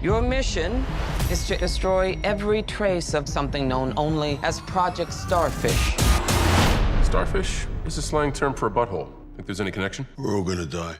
Your mission is to destroy every trace of something known only as Project Starfish. Starfish is a slang term for a butthole. Think there's any connection? We're all gonna die.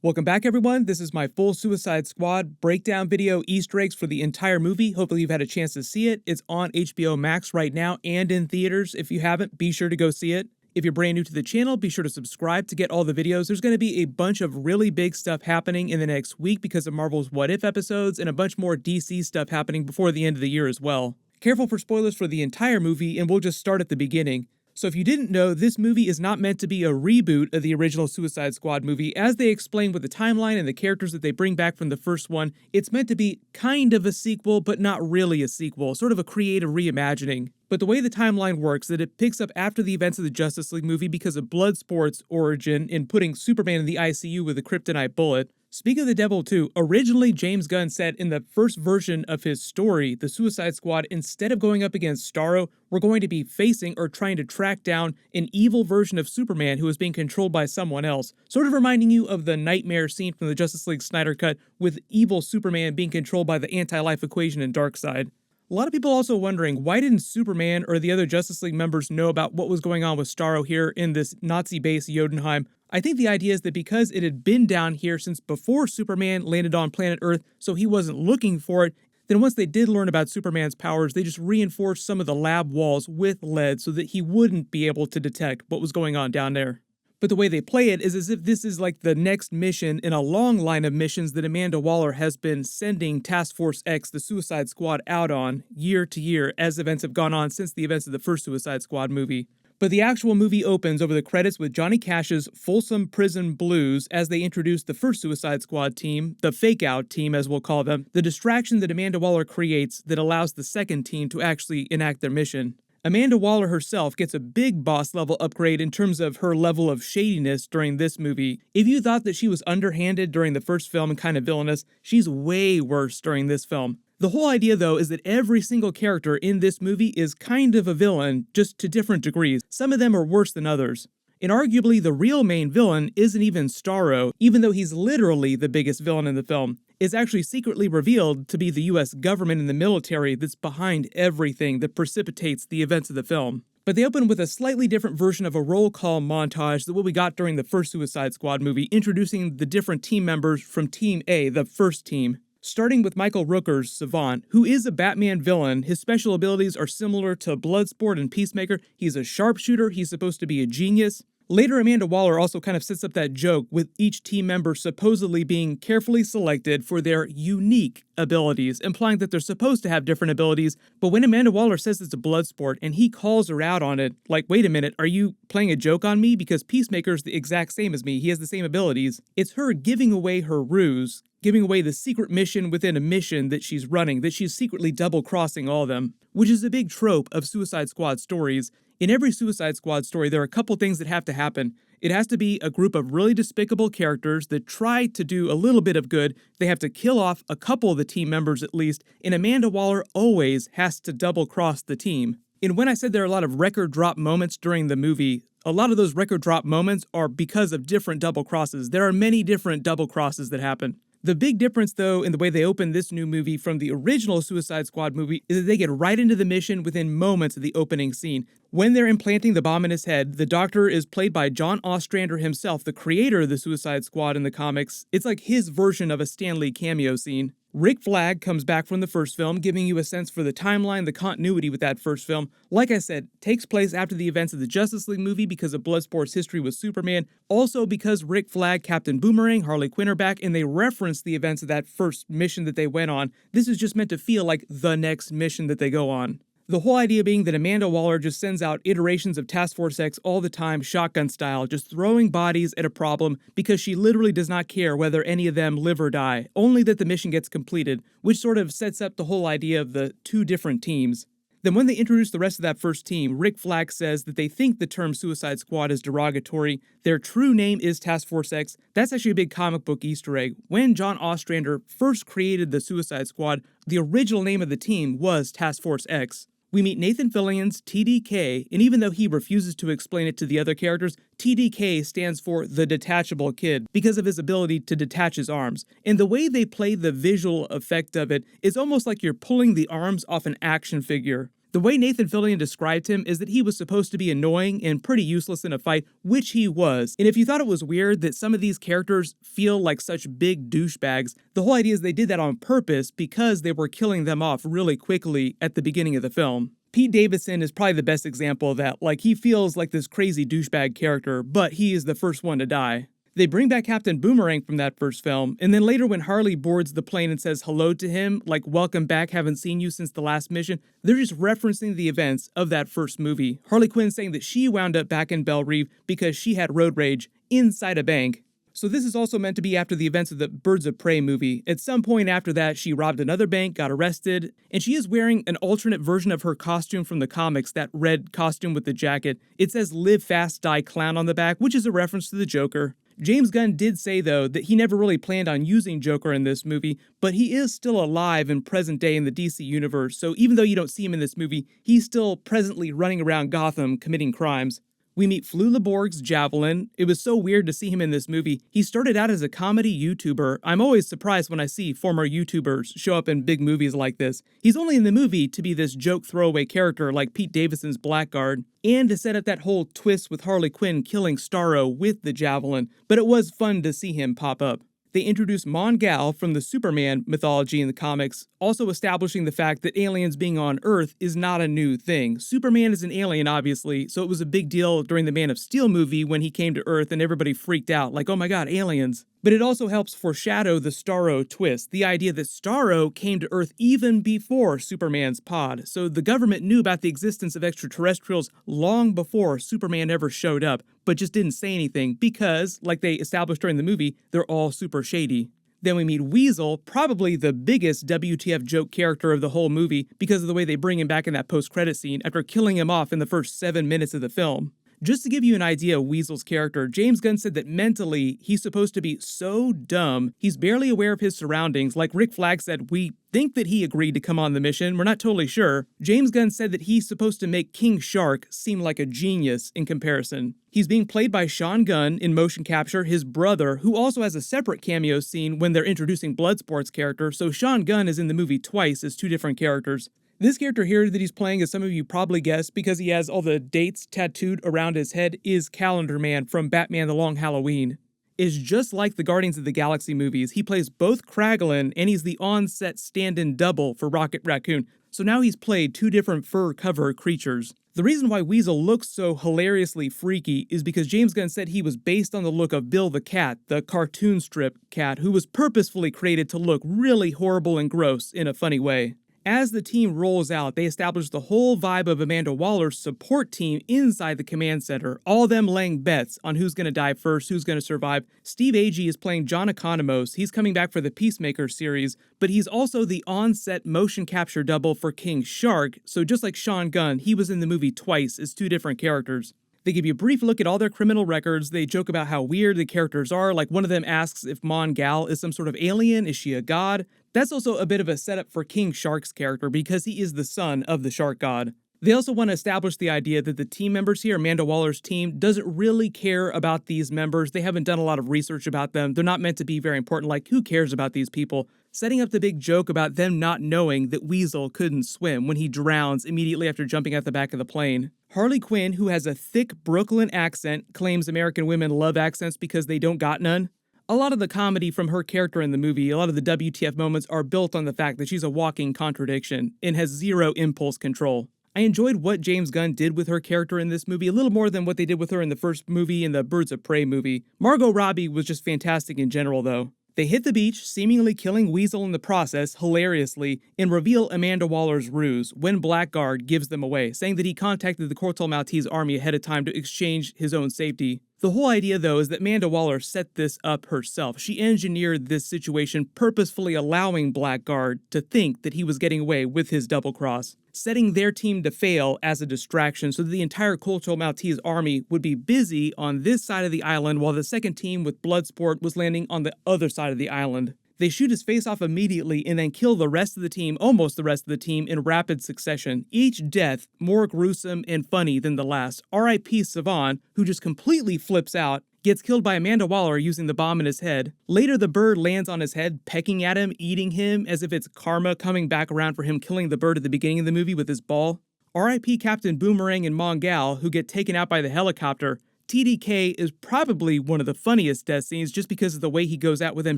Welcome back, everyone. This is my full Suicide Squad breakdown video, Easter eggs for the entire movie. Hopefully you've had a chance to see it. It's on HBO Max right now and in theaters. If you haven't, be sure to go see it. If you're brand new to the channel, be sure to subscribe to get all the videos. There's going to be a bunch of really big stuff happening in the next week because of Marvel's What If episodes and a bunch more DC stuff happening before the end of the year as well. Careful for spoilers for the entire movie, and we'll just start at the beginning. So if you didn't know, this movie is not meant to be a reboot of the original Suicide Squad movie. As they explain with the timeline and the characters that they bring back from the first one, it's meant to be kind of a sequel, but not really a sequel, sort of a creative reimagining. But the way the timeline works is that it picks up after the events of the Justice League movie because of Bloodsport's origin in putting Superman in the ICU with a kryptonite bullet. Speaking of the devil too, originally James Gunn said in the first version of his story, the Suicide Squad, instead of going up against Starro, were going to be facing or trying to track down an evil version of Superman who was being controlled by someone else. Sort of reminding you of the nightmare scene from the Justice League Snyder cut with evil Superman being controlled by the anti-life equation in Darkseid. A lot of people also wondering, why didn't Superman or the other Justice League members know about what was going on with Starro here in this Nazi base Jotunheim? I think the idea is that because it had been down here since before Superman landed on planet Earth, so he wasn't looking for it, then once they did learn about Superman's powers, they just reinforced some of the lab walls with lead so that he wouldn't be able to detect what was going on down there. But the way they play it is as if this is like the next mission in a long line of missions that Amanda Waller has been sending Task Force X, the Suicide Squad, out on year to year as events have gone on since the events of the first Suicide Squad movie. But the actual movie opens over the credits with Johnny Cash's Folsom Prison Blues as they introduce the first Suicide Squad team, the fake-out team as we'll call them, the distraction that Amanda Waller creates that allows the second team to actually enact their mission. Amanda Waller herself gets a big boss level upgrade in terms of her level of shadiness during this movie. If you thought that she was underhanded during the first film and kind of villainous, she's way worse during this film. The whole idea, though, is that every single character in this movie is kind of a villain, just to different degrees. Some of them are worse than others. And arguably, the real main villain isn't even Starro, even though he's literally the biggest villain in the film. It's actually secretly revealed to be the US government and the military that's behind everything that precipitates the events of the film. But they open with a slightly different version of a roll call montage than what we got during the first Suicide Squad movie, introducing the different team members from Team A, the first team. Starting with Michael Rooker's Savant, who is a Batman villain. His special abilities are similar to Bloodsport and Peacemaker. He's a sharpshooter, he's supposed to be a genius. Later, Amanda Waller also kind of sets up that joke with each team member supposedly being carefully selected for their unique abilities, implying that they're supposed to have different abilities. But when Amanda Waller says it's a Bloodsport and he calls her out on it, like, wait a minute, are you playing a joke on me? Because Peacemaker's the exact same as me, he has the same abilities. It's her giving away her ruse, giving away the secret mission within a mission that she's running, that she's secretly double-crossing all of them, which is a big trope of Suicide Squad stories. In every Suicide Squad story, there are a couple things that have to happen. It has to be a group of really despicable characters that try to do a little bit of good. They have to kill off a couple of the team members at least, and Amanda Waller always has to double-cross the team. And when I said there are a lot of record drop moments during the movie, a lot of those record drop moments are because of different double crosses. There are many different double crosses that happen. The big difference, though, in the way they open this new movie from the original Suicide Squad movie is that they get right into the mission within moments of the opening scene. When they're implanting the bomb in his head, the Doctor is played by John Ostrander himself, the creator of the Suicide Squad in the comics. It's like his version of a Stan Lee cameo scene. Rick Flagg comes back from the first film, giving you a sense for the timeline, the continuity with that first film. Like I said, takes place after the events of the Justice League movie because of Bloodsport's history with Superman. Also because Rick Flagg, Captain Boomerang, Harley Quinn are back, and they reference the events of that first mission that they went on. This is just meant to feel like the next mission that they go on. The whole idea being that Amanda Waller just sends out iterations of Task Force X all the time, shotgun style, just throwing bodies at a problem because she literally does not care whether any of them live or die, only that the mission gets completed, which sort of sets up the whole idea of the two different teams. Then when they introduce the rest of that first team, Rick Flagg says that they think the term Suicide Squad is derogatory. Their true name is Task Force X. That's actually a big comic book Easter egg. When John Ostrander first created the Suicide Squad, the original name of the team was Task Force X. We meet Nathan Fillion's TDK, and even though he refuses to explain it to the other characters, TDK stands for the detachable kid because of his ability to detach his arms. And the way they play the visual effect of it is almost like you're pulling the arms off an action figure. The way Nathan Fillion described him is that he was supposed to be annoying and pretty useless in a fight, which he was. And if you thought it was weird that some of these characters feel like such big douchebags, the whole idea is they did that on purpose because they were killing them off really quickly at the beginning of the film. Pete Davidson is probably the best example of that. Like, he feels like this crazy douchebag character, but he is the first one to die. They bring back Captain Boomerang from that first film, and then later when Harley boards the plane and says hello to him, like welcome back, haven't seen you since the last mission, they're just referencing the events of that first movie. Harley Quinn saying that she wound up back in Belle Reve because she had road rage inside a bank. So this is also meant to be after the events of the Birds of Prey movie. At some point after that, she robbed another bank, got arrested, and she is wearing an alternate version of her costume from the comics, that red costume with the jacket. It says Live Fast, Die Clown on the back, which is a reference to the Joker. James Gunn did say, though, that he never really planned on using Joker in this movie, but he is still alive in present day in the DC universe, so even though you don't see him in this movie, he's still presently running around Gotham committing crimes. We meet Flula Borg's Javelin. It was so weird to see him in this movie. He started out as a comedy YouTuber. I'm always surprised when I see former YouTubers show up in big movies like this. He's only in the movie to be this joke throwaway character like Pete Davidson's Blackguard, and to set up that whole twist with Harley Quinn killing Starro with the Javelin, but it was fun to see him pop up. They introduced Mon-Gal from the Superman mythology in the comics, also establishing the fact that aliens being on Earth is not a new thing. Superman is an alien, obviously, so it was a big deal during the Man of Steel movie when he came to Earth and everybody freaked out, like, oh my god, aliens. But it also helps foreshadow the Starro twist, the idea that Starro came to Earth even before Superman's pod, so the government knew about the existence of extraterrestrials long before Superman ever showed up, but just didn't say anything because, like they established during the movie, they're all super shady. Then we meet Weasel, probably the biggest WTF joke character of the whole movie because of the way they bring him back in that post-credit scene after killing him off in the first 7 minutes of the film. Just to give you an idea of Weasel's character, James Gunn said that mentally, he's supposed to be so dumb, he's barely aware of his surroundings. Like Rick Flagg said, we think that he agreed to come on the mission, we're not totally sure. James Gunn said that he's supposed to make King Shark seem like a genius in comparison. He's being played by Sean Gunn in motion capture, his brother, who also has a separate cameo scene when they're introducing Bloodsport's character, so Sean Gunn is in the movie twice as two different characters. This character here that he's playing, as some of you probably guessed, because he has all the dates tattooed around his head, is Calendar Man from Batman The Long Halloween. Is just like the Guardians of the Galaxy movies. He plays both Kraglin, and he's the on-set stand-in double for Rocket Raccoon, so now he's played two different fur-cover creatures. The reason why Weasel looks so hilariously freaky is because James Gunn said he was based on the look of Bill the Cat, the cartoon strip cat, who was purposefully created to look really horrible and gross in a funny way. As the team rolls out, they establish the whole vibe of Amanda Waller's support team inside the command center, all of them laying bets on who's going to die first, who's going to survive. Steve Agee is playing John Economos. He's coming back for the Peacemaker series, but he's also the on-set motion capture double for King Shark, so just like Sean Gunn, he was in the movie twice as two different characters. They give you a brief look at all their criminal records. They joke about how weird the characters are, like one of them asks if Mon-Gal is some sort of alien, is she a god? That's also a bit of a setup for King Shark's character because he is the son of the shark god. They also want to establish the idea that the team members here, Amanda Waller's team, doesn't really care about these members. They haven't done a lot of research about them. They're not meant to be very important, like who cares about these people? Setting up the big joke about them not knowing that Weasel couldn't swim when he drowns immediately after jumping out the back of the plane. Harley Quinn, who has a thick Brooklyn accent, claims American women love accents because they don't got none. A lot of the comedy from her character in the movie, a lot of the WTF moments are built on the fact that she's a walking contradiction and has zero impulse control. I enjoyed what James Gunn did with her character in this movie a little more than what they did with her in the first movie in the Birds of Prey movie. Margot Robbie was just fantastic in general, though. They hit the beach, seemingly killing Weasel in the process, hilariously, and reveal Amanda Waller's ruse when Blackguard gives them away, saying that he contacted the Corto Maltese army ahead of time to exchange his own safety. The whole idea, though, is that Amanda Waller set this up herself. She engineered this situation, purposefully allowing Blackguard to think that he was getting away with his double cross, setting their team to fail as a distraction so that the entire Corto Maltese army would be busy on this side of the island while the second team with Bloodsport was landing on the other side of the island. They shoot his face off immediately and then kill the rest of the team, almost the rest of the team, in rapid succession. Each death more gruesome and funny than the last. R.I.P. Savan, who just completely flips out, gets killed by Amanda Waller using the bomb in his head. Later, the bird lands on his head, pecking at him, eating him, as if it's karma coming back around for him killing the bird at the beginning of the movie with his ball. R.I.P. Captain Boomerang and Mongal, who get taken out by the helicopter. TDK is probably one of the funniest death scenes just because of the way he goes out with him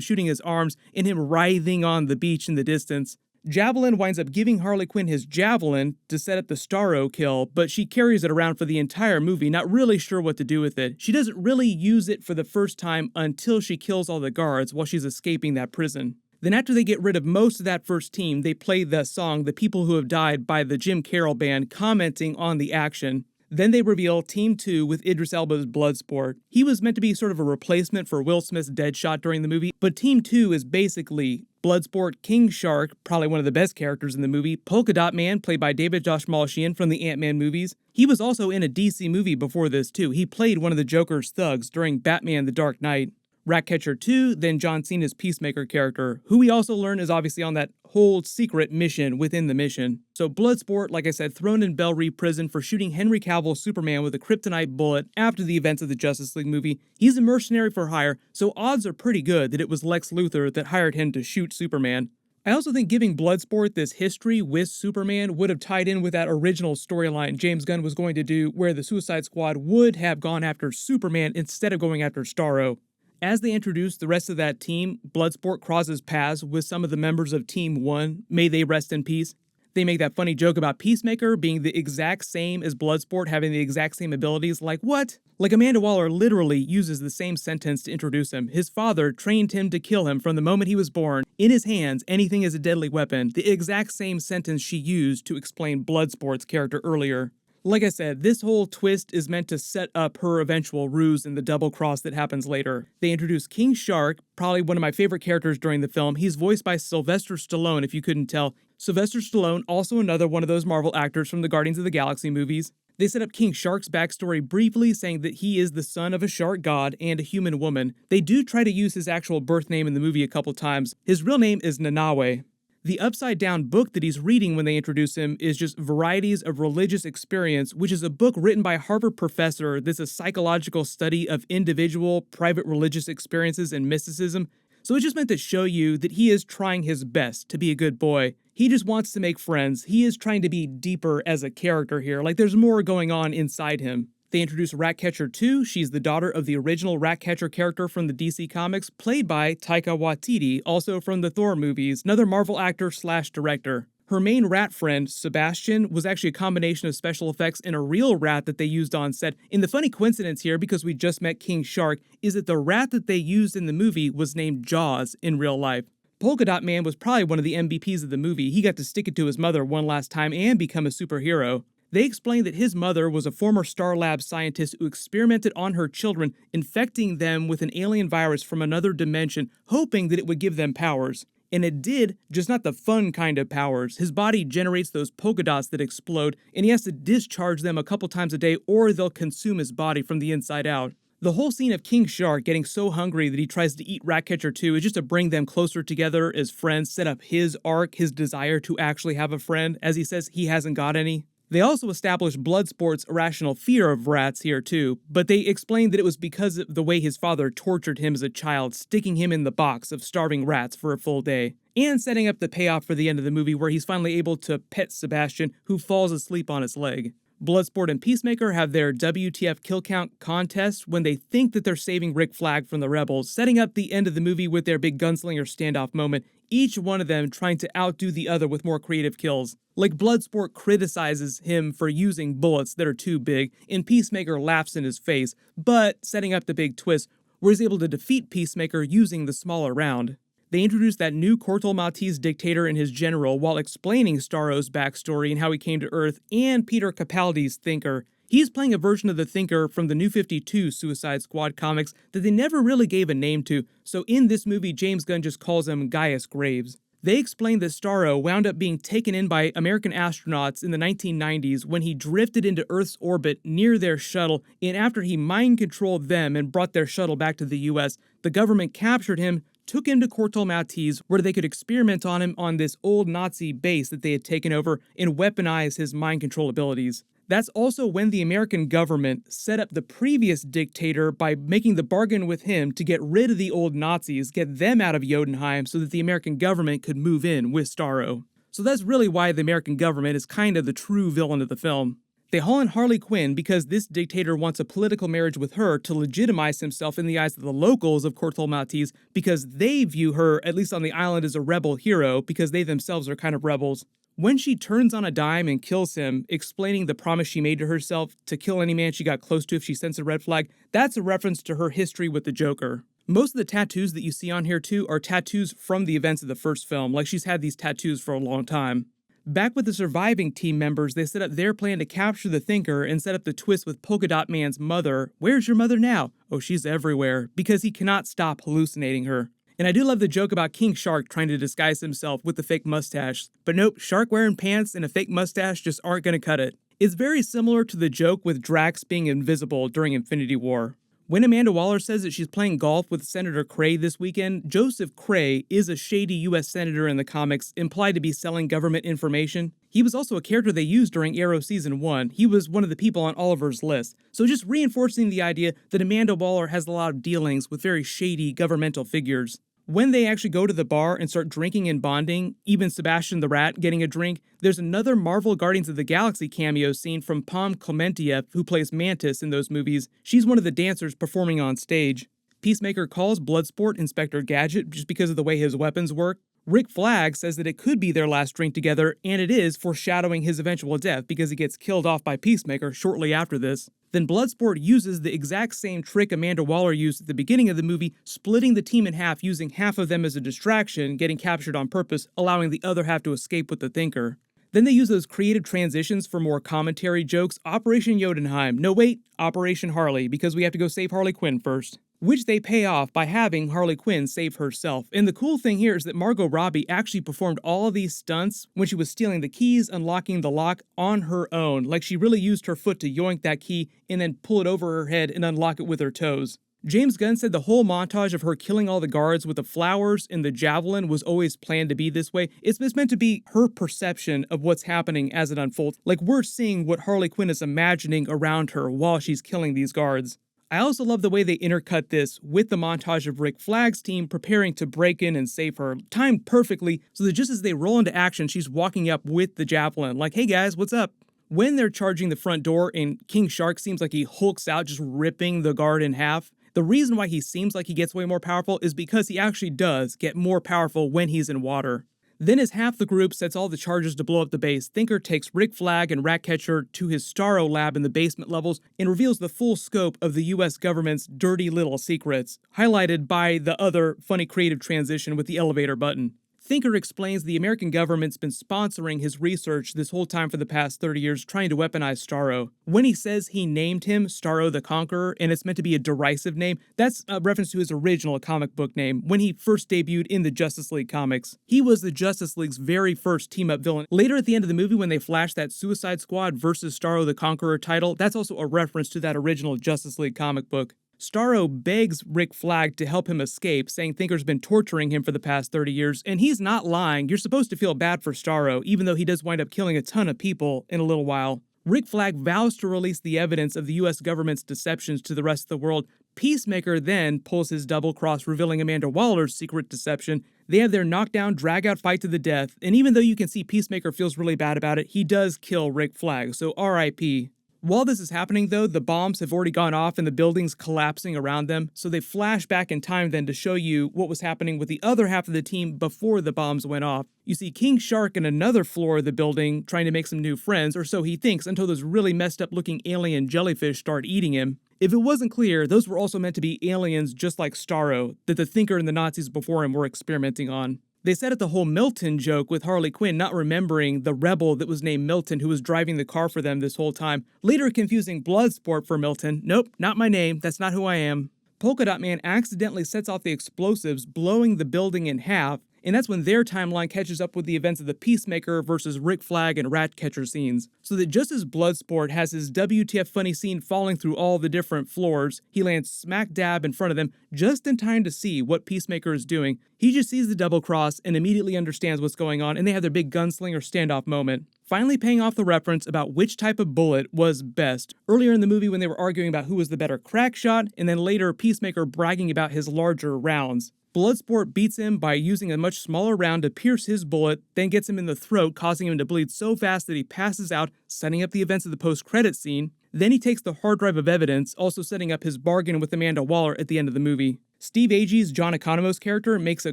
shooting his arms and him writhing on the beach in the distance. Javelin winds up giving Harley Quinn his javelin to set up the Starro kill, but she carries it around for the entire movie, not really sure what to do with it. She doesn't really use it for the first time until she kills all the guards while she's escaping that prison. Then after they get rid of most of that first team, they play the song The People Who Have Died by the Jim Carroll Band, commenting on the action. Then they reveal Team 2 with Idris Elba's Bloodsport. He was meant to be sort of a replacement for Will Smith's Deadshot during the movie, but Team 2 is basically Bloodsport, King Shark, probably one of the best characters in the movie, Polka Dot Man, played by David Dastmalchian from the Ant-Man movies. He was also in a DC movie before this too. He played one of the Joker's thugs during Batman The Dark Knight. Ratcatcher 2, then John Cena's Peacemaker character, who we also learn is obviously on that whole secret mission within the mission. So Bloodsport, like I said, thrown in Belle Reve prison for shooting Henry Cavill's Superman with a kryptonite bullet after the events of the Justice League movie. He's a mercenary for hire, so odds are pretty good that it was Lex Luthor that hired him to shoot Superman. I also think giving Bloodsport this history with Superman would have tied in with that original storyline James Gunn was going to do, where the Suicide Squad would have gone after Superman instead of going after Starro. As they introduce the rest of that team, Bloodsport crosses paths with some of the members of Team 1, may they rest in peace. They make that funny joke about Peacemaker being the exact same as Bloodsport, having the exact same abilities. Like, what? Like, Amanda Waller literally uses the same sentence to introduce him. His father trained him to kill him from the moment he was born. In his hands, anything is a deadly weapon. The exact same sentence she used to explain Bloodsport's character earlier. Like I said, this whole twist is meant to set up her eventual ruse in the double cross that happens later. They introduce King Shark, probably one of my favorite characters during the film. He's voiced by Sylvester Stallone, if you couldn't tell. Sylvester Stallone, also another one of those Marvel actors from the Guardians of the Galaxy movies. They set up King Shark's backstory briefly, saying that he is the son of a shark god and a human woman. They do try to use his actual birth name in the movie a couple times. His real name is Nanawe. The upside-down book that he's reading when they introduce him is just Varieties of Religious Experience, which is a book written by a Harvard professor that's a psychological study of individual, private religious experiences and mysticism. So it's just meant to show you that he is trying his best to be a good boy. He just wants to make friends. He is trying to be deeper as a character here, like there's more going on inside him. They introduce Ratcatcher 2. She's the daughter of the original Ratcatcher character from the DC Comics, played by Taika Waititi, also from the Thor movies, another Marvel actor / director. Her main rat friend, Sebastian, was actually a combination of special effects and a real rat that they used on set. And the funny coincidence here, because we just met King Shark, is that the rat that they used in the movie was named Jaws in real life. Polka Dot Man was probably one of the MVPs of the movie. He got to stick it to his mother one last time and become a superhero. They explained that his mother was a former Star Labs scientist who experimented on her children, infecting them with an alien virus from another dimension, hoping that it would give them powers. And it did, just not the fun kind of powers. His body generates those polka dots that explode, and he has to discharge them a couple times a day or they'll consume his body from the inside out. The whole scene of King Shark getting so hungry that he tries to eat Ratcatcher 2 is just to bring them closer together as friends, set up his arc, his desire to actually have a friend, as he says he hasn't got any. They also established Bloodsport's irrational fear of rats here too, but they explained that it was because of the way his father tortured him as a child, sticking him in the box of starving rats for a full day, and setting up the payoff for the end of the movie where he's finally able to pet Sebastian, who falls asleep on his leg. Bloodsport and Peacemaker have their WTF kill count contest when they think that they're saving Rick Flagg from the rebels, setting up the end of the movie with their big gunslinger standoff moment, each one of them trying to outdo the other with more creative kills. Like Bloodsport criticizes him for using bullets that are too big, and Peacemaker laughs in his face, but setting up the big twist where he's able to defeat Peacemaker using the smaller round. They introduced that new Corto Maltese dictator and his general while explaining Starro's backstory and how he came to Earth, and Peter Capaldi's Thinker. He's playing a version of the Thinker from the New 52 Suicide Squad comics that they never really gave a name to, so in this movie James Gunn just calls him Gaius Graves. They explained that Starro wound up being taken in by American astronauts in the 1990s when he drifted into Earth's orbit near their shuttle, and after he mind-controlled them and brought their shuttle back to the US, the government captured him, took him to Corto Maltese where they could experiment on him on this old Nazi base that they had taken over and weaponize his mind control abilities. That's also when the American government set up the previous dictator by making the bargain with him to get rid of the old Nazis, get them out of Jotunheim so that the American government could move in with Starro. So that's really why the American government is kind of the true villain of the film. They haul in Harley Quinn because this dictator wants a political marriage with her to legitimize himself in the eyes of the locals of Corto Maltese because they view her, at least on the island, as a rebel hero because they themselves are kind of rebels. When she turns on a dime and kills him, explaining the promise she made to herself to kill any man she got close to if she sensed a red flag, that's a reference to her history with the Joker. Most of the tattoos that you see on here too are tattoos from the events of the first film, like she's had these tattoos for a long time. Back with the surviving team members, they set up their plan to capture the Thinker and set up the twist with Polka Dot Man's mother. Where's your mother now? Oh, she's everywhere, because he cannot stop hallucinating her. And I do love the joke about King Shark trying to disguise himself with the fake mustache. But nope, Shark wearing pants and a fake mustache just aren't going to cut it. It's very similar to the joke with Drax being invisible during Infinity War. When Amanda Waller says that she's playing golf with Senator Cray this weekend, Joseph Cray is a shady U.S. senator in the comics, implied to be selling government information. He was also a character they used during Arrow Season 1. He was one of the people on Oliver's list. So just reinforcing the idea that Amanda Waller has a lot of dealings with very shady governmental figures. When they actually go to the bar and start drinking and bonding, even Sebastian the Rat getting a drink, there's another Marvel Guardians of the Galaxy cameo scene from Pom Klementieff, who plays Mantis in those movies. She's one of the dancers performing on stage. Peacemaker calls Bloodsport Inspector Gadget just because of the way his weapons work. Rick Flagg says that it could be their last drink together, and it is, foreshadowing his eventual death because he gets killed off by Peacemaker shortly after this. Then Bloodsport uses the exact same trick Amanda Waller used at the beginning of the movie, splitting the team in half, using half of them as a distraction, getting captured on purpose, allowing the other half to escape with the Thinker. Then they use those creative transitions for more commentary jokes. Operation Jotunheim. No wait, Operation Harley, because we have to go save Harley Quinn first. Which they pay off by having Harley Quinn save herself. And the cool thing here is that Margot Robbie actually performed all of these stunts when she was stealing the keys, unlocking the lock on her own. Like she really used her foot to yoink that key and then pull it over her head and unlock it with her toes. James Gunn said the whole montage of her killing all the guards with the flowers and the javelin was always planned to be this way. It's meant to be her perception of what's happening as it unfolds. Like we're seeing what Harley Quinn is imagining around her while she's killing these guards. I also love the way they intercut this with the montage of Rick Flagg's team preparing to break in and save her, timed perfectly so that just as they roll into action, she's walking up with the javelin, like, hey guys, what's up? When they're charging the front door and King Shark seems like he hulks out, just ripping the guard in half, the reason why he seems like he gets way more powerful is because he actually does get more powerful when he's in water. Then as half the group sets all the charges to blow up the base, Thinker takes Rick Flagg and Ratcatcher to his Starro lab in the basement levels and reveals the full scope of the US government's dirty little secrets, highlighted by the other funny creative transition with the elevator button. Thinker explains the American government's been sponsoring his research this whole time for the past 30 years, trying to weaponize Starro. When he says he named him Starro the Conqueror, and it's meant to be a derisive name, that's a reference to his original comic book name, when he first debuted in the Justice League comics. He was the Justice League's very first team-up villain. Later at the end of the movie, when they flash that Suicide Squad versus Starro the Conqueror title, that's also a reference to that original Justice League comic book. Starro begs Rick Flagg to help him escape, saying Thinker's been torturing him for the past 30 years, and he's not lying. You're supposed to feel bad for Starro, even though he does wind up killing a ton of people in a little while. Rick Flagg vows to release the evidence of the US government's deceptions to the rest of the world. Peacemaker then pulls his double cross, revealing Amanda Waller's secret deception. They have their knockdown, drag-out fight to the death, and even though you can see Peacemaker feels really bad about it, he does kill Rick Flagg, so R.I.P. While this is happening, though, the bombs have already gone off and the building's collapsing around them, so they flash back in time then to show you what was happening with the other half of the team before the bombs went off. You see King Shark in another floor of the building trying to make some new friends, or so he thinks, until those really messed up looking alien jellyfish start eating him. If it wasn't clear, those were also meant to be aliens just like Starro, that the Thinker and the Nazis before him were experimenting on. They set up the whole Milton joke with Harley Quinn not remembering the rebel that was named Milton who was driving the car for them this whole time, later confusing Bloodsport for Milton. Nope, not my name, that's not who I am. Polka Dot Man accidentally sets off the explosives, blowing the building in half, and that's when their timeline catches up with the events of the Peacemaker versus Flagg and Ratcatcher scenes. So that just as Bloodsport has his WTF funny scene falling through all the different floors, he lands smack dab in front of them just in time to see what Peacemaker is doing. He just sees the double cross and immediately understands what's going on, and they have their big gunslinger standoff moment. Finally paying off the reference about which type of bullet was best. Earlier in the movie when they were arguing about who was the better crack shot, and then later Peacemaker bragging about his larger rounds. Bloodsport beats him by using a much smaller round to pierce his bullet, then gets him in the throat, causing him to bleed so fast that he passes out, setting up the events of the post-credits scene. Then he takes the hard drive of evidence, also setting up his bargain with Amanda Waller at the end of the movie. Steve Agee's John Economos character makes a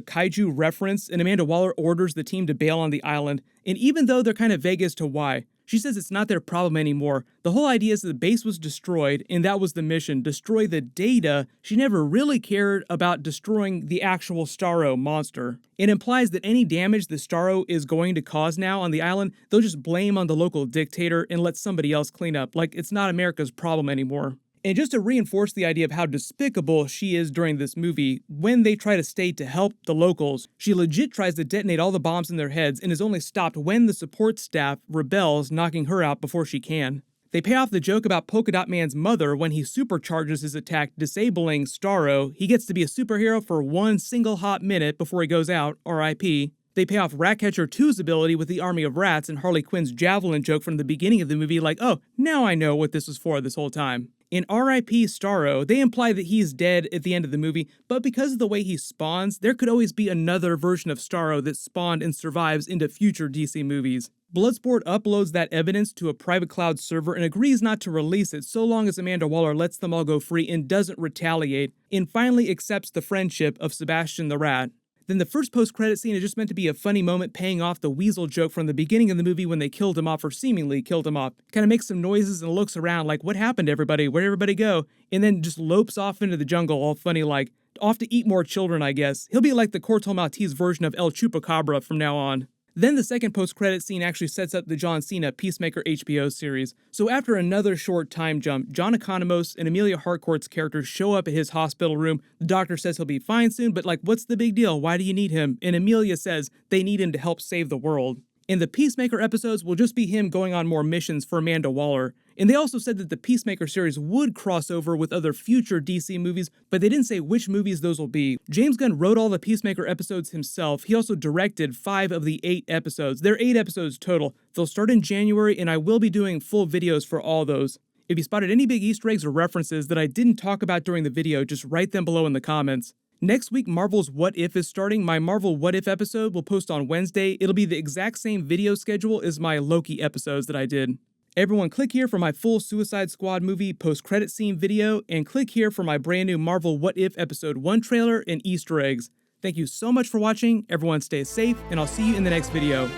kaiju reference, and Amanda Waller orders the team to bail on the island, and even though they're kind of vague as to why, she says it's not their problem anymore. The whole idea is that the base was destroyed, and that was the mission, destroy the data. She never really cared about destroying the actual Starro monster. It implies that any damage that Starro is going to cause now on the island, they'll just blame on the local dictator and let somebody else clean up, like it's not America's problem anymore. And just to reinforce the idea of how despicable she is during this movie, when they try to stay to help the locals, she legit tries to detonate all the bombs in their heads and is only stopped when the support staff rebels, knocking her out before she can. They pay off the joke about Polka Dot Man's mother when he supercharges his attack, disabling Starro. He gets to be a superhero for one single hot minute before he goes out, R.I.P. They pay off Ratcatcher 2's ability with the army of rats and Harley Quinn's javelin joke from the beginning of the movie, like, oh, now I know what this was for this whole time. In R.I.P. Starro, they imply that he's dead at the end of the movie, but because of the way he spawns, there could always be another version of Starro that spawned and survives into future DC movies. Bloodsport uploads that evidence to a private cloud server and agrees not to release it so long as Amanda Waller lets them all go free and doesn't retaliate, and finally accepts the friendship of Sebastian the Rat. Then the first post-credit scene is just meant to be a funny moment paying off the weasel joke from the beginning of the movie when they killed him off, or seemingly killed him off. Kind of makes some noises and looks around like, what happened to everybody? Where'd everybody go? And then just lopes off into the jungle all funny like, off to eat more children, I guess. He'll be like the Corto Maltese version of El Chupacabra from now on. Then the second post-credit scene actually sets up the John Cena Peacemaker HBO series. So after another short time jump, John Economos and Emilia Harcourt's characters show up at his hospital room. The doctor says he'll be fine soon, but like, what's the big deal? Why do you need him? And Emilia says they need him to help save the world. And the Peacemaker episodes will just be him going on more missions for Amanda Waller. And they also said that the Peacemaker series would cross over with other future DC movies, but they didn't say which movies those will be. James Gunn wrote all the Peacemaker episodes himself. He also directed 5 of the 8 episodes. There are 8 episodes total. They'll start in January, and I will be doing full videos for all those. If you spotted any big Easter eggs or references that I didn't talk about during the video, just write them below in the comments. Next week, Marvel's What If is starting. My Marvel What If episode will post on Wednesday. It'll be the exact same video schedule as my Loki episodes that I did. Everyone click here for my full Suicide Squad movie post-credit scene video, and click here for my brand new Marvel What If Episode 1 trailer and Easter eggs. Thank you so much for watching, everyone stay safe, and I'll see you in the next video.